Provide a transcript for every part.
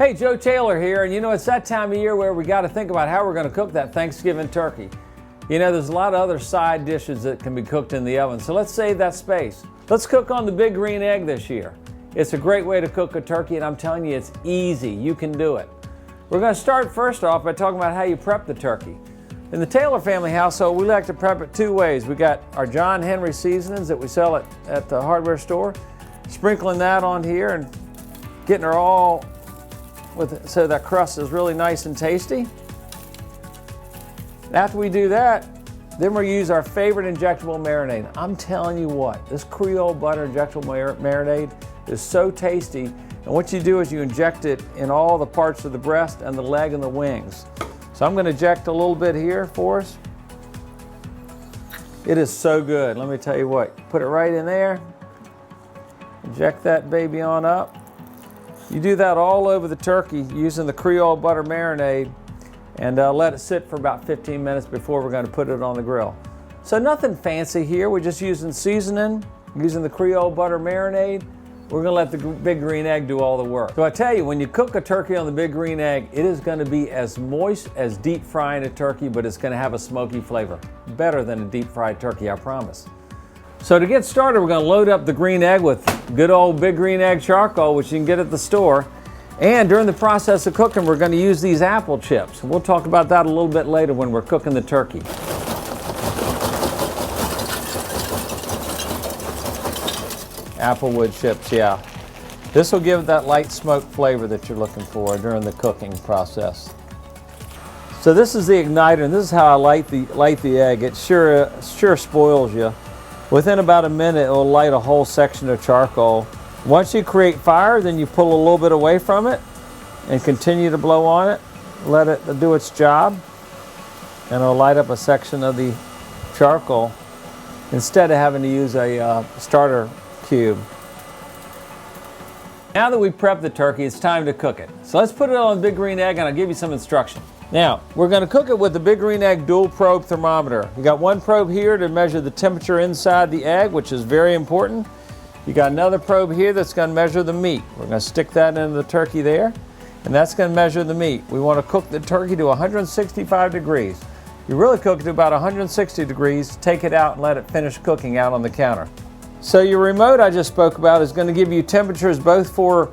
Hey, Joe Taylor here, and you know, it's that time of year where we got to think about how we're going to cook that Thanksgiving turkey. You know, there's a lot of other side dishes that can be cooked in the oven, so let's save that space. Let's cook on the big green egg this year. It's a great way to cook a turkey, and I'm telling you, it's easy. You can do it. We're going to start first off by talking about how you prep the turkey. In the Taylor family household, we like to prep it two ways. We got our John Henry seasonings that we sell at the hardware store, sprinkling that on here and getting her all with it so that crust is really nice and tasty. After we do that, then we'll use our favorite injectable marinade. I'm telling you what, this Creole Butter injectable marinade is so tasty. And what you do is you inject it in all the parts of the breast and the leg and the wings. So I'm going to inject a little bit here for us. It is so good. Let me tell you what, put it right in there. Inject that baby on up. You do that all over the turkey using the Creole Butter marinade, and let it sit for about 15 minutes before we're going to put it on the grill. So nothing fancy here. We're just using seasoning, using the Creole Butter marinade. We're going to let the big green egg do all the work. So I tell you, when you cook a turkey on the big green egg, it is going to be as moist as deep frying a turkey, but it's going to have a smoky flavor. Better than a deep fried turkey, I promise. So to get started, we're going to load up the green egg with good old big green egg charcoal, which you can get at the store. And during the process of cooking, we're going to use these apple chips. We'll talk about that a little bit later when we're cooking the turkey. Applewood chips, yeah. This will give that light smoke flavor that you're looking for during the cooking process. So this is the igniter, and this is how I light the egg. It sure spoils you. Within about a minute, it will light a whole section of charcoal. Once you create fire, then you pull a little bit away from it and continue to blow on it. Let it do its job, and it'll light up a section of the charcoal instead of having to use a starter cube. Now that we've prepped the turkey, it's time to cook it. So let's put it on the big green egg, and I'll give you some instruction. Now, we're going to cook it with the big green egg dual probe thermometer. You got one probe here to measure the temperature inside the egg, which is very important. You got another probe here that's going to measure the meat. We're going to stick that into the turkey there, and that's going to measure the meat. We want to cook the turkey to 165 degrees. You really cook it to about 160 degrees, take it out and let it finish cooking out on the counter. So your remote I just spoke about is going to give you temperatures both for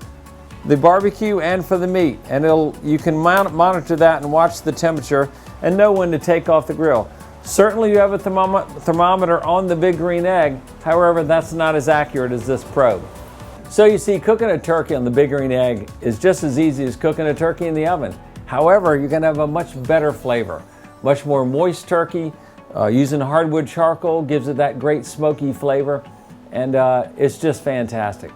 the barbecue and for the meat, and you can monitor that and watch the temperature and know when to take off the grill. Certainly you have a thermometer on the big green egg, however that's not as accurate as this probe. So you see, cooking a turkey on the big green egg is just as easy as cooking a turkey in the oven. However, you're going to have a much better flavor, much more moist turkey. Using hardwood charcoal gives it that great smoky flavor, and it's just fantastic.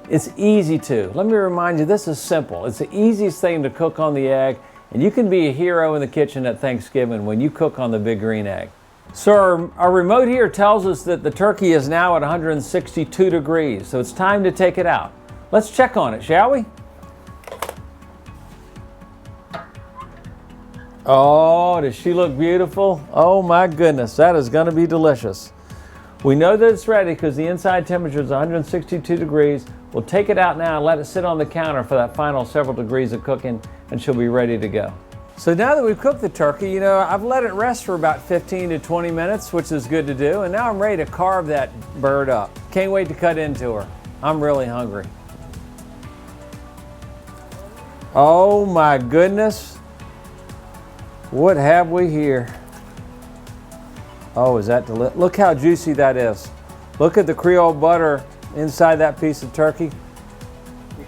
It's easy too. Let me remind you, this is simple. It's the easiest thing to cook on the egg, and you can be a hero in the kitchen at Thanksgiving when you cook on the big green egg. So our remote here tells us that the turkey is now at 162 degrees, so it's time to take it out. Let's check on it, shall we? Oh, does she look beautiful? Oh my goodness, that is going to be delicious. We know that it's ready because the inside temperature is 162 degrees. We'll take it out now and let it sit on the counter for that final several degrees of cooking, and she'll be ready to go. So now that we've cooked the turkey, you know, I've let it rest for about 15 to 20 minutes, which is good to do, and now I'm ready to carve that bird up. Can't wait to cut into her. I'm really hungry. Oh my goodness. What have we here? Oh, is that delicious? Look how juicy that is. Look at the Creole butter inside that piece of turkey.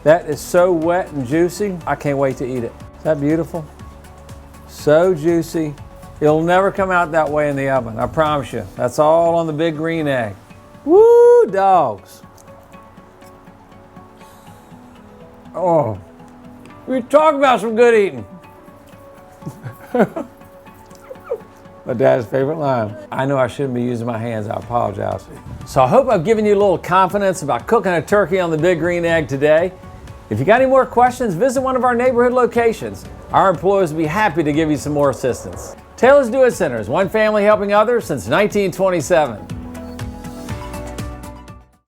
That is so wet and juicy. I can't wait to eat it. Is that beautiful? So juicy. It'll never come out that way in the oven, I promise you. That's all on the big green egg. Woo, dogs. Oh, we talk about some good eating. My dad's favorite line. I know I shouldn't be using my hands, I apologize. So I hope I've given you a little confidence about cooking a turkey on the big green egg today. If you got any more questions, visit one of our neighborhood locations. Our employees will be happy to give you some more assistance. Taylor's Do It Centers, one family helping others since 1927.